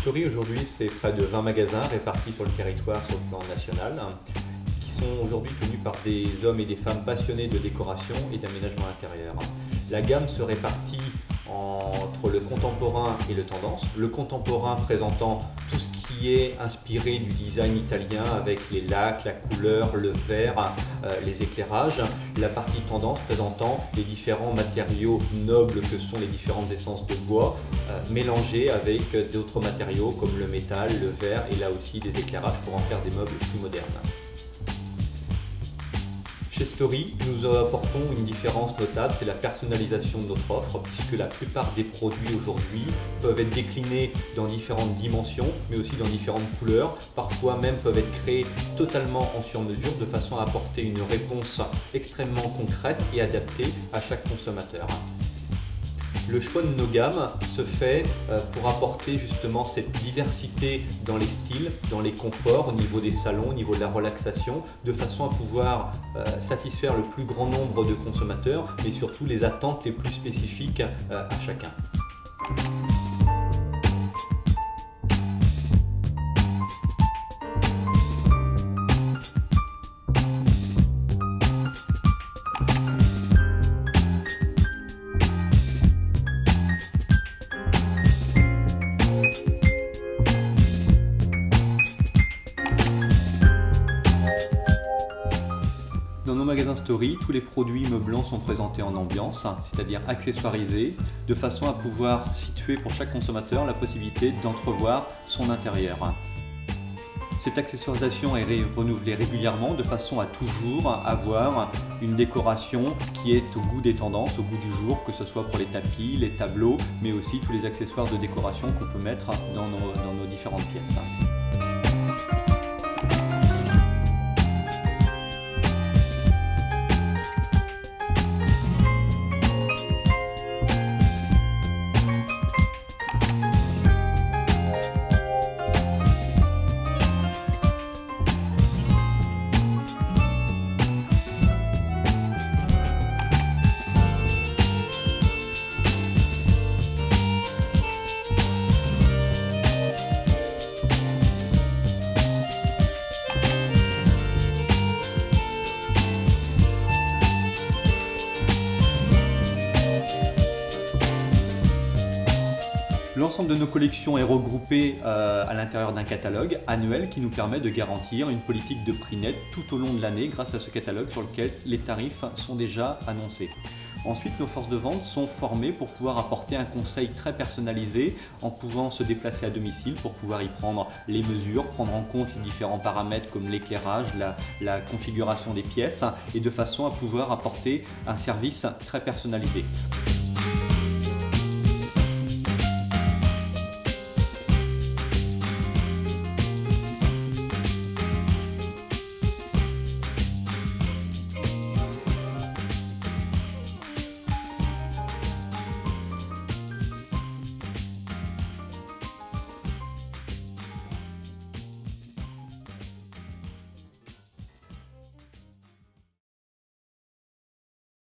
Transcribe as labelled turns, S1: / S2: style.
S1: Story aujourd'hui, c'est près de 20 magasins répartis sur le territoire sur le plan national, qui sont aujourd'hui tenus par des hommes et des femmes passionnés de décoration et d'aménagement intérieur. La gamme se répartit entre le contemporain et le tendance. Le contemporain présentant tout ce qui est inspiré du design italien avec les lacs, la couleur, le verre, les éclairages. La partie tendance présentant les différents matériaux nobles que sont les différentes essences de bois mélangés avec d'autres matériaux comme le métal, le verre et là aussi des éclairages pour en faire des meubles plus modernes. Chez Story, nous apportons une différence notable, c'est la personnalisation de notre offre, puisque la plupart des produits aujourd'hui peuvent être déclinés dans différentes dimensions, mais aussi dans différentes couleurs, parfois même peuvent être créés totalement en sur-mesure, de façon à apporter une réponse extrêmement concrète et adaptée à chaque consommateur. Le choix de nos gammes se fait pour apporter justement cette diversité dans les styles, dans les conforts, au niveau des salons, au niveau de la relaxation, de façon à pouvoir satisfaire le plus grand nombre de consommateurs, mais surtout les attentes les plus spécifiques à chacun. Dans nos magasins Story, tous les produits meublants sont présentés en ambiance, c'est-à-dire accessoirisés, de façon à pouvoir situer pour chaque consommateur la possibilité d'entrevoir son intérieur. Cette accessoirisation est renouvelée régulièrement de façon à toujours avoir une décoration qui est au goût des tendances, au goût du jour, que ce soit pour les tapis, les tableaux, mais aussi tous les accessoires de décoration qu'on peut mettre dans nos différentes pièces. L'ensemble de nos collections est regroupé à l'intérieur d'un catalogue annuel qui nous permet de garantir une politique de prix net tout au long de l'année grâce à ce catalogue sur lequel les tarifs sont déjà annoncés. Ensuite, nos forces de vente sont formées pour pouvoir apporter un conseil très personnalisé en pouvant se déplacer à domicile pour pouvoir y prendre les mesures, prendre en compte les différents paramètres comme l'éclairage, la configuration des pièces et de façon à pouvoir apporter un service très personnalisé.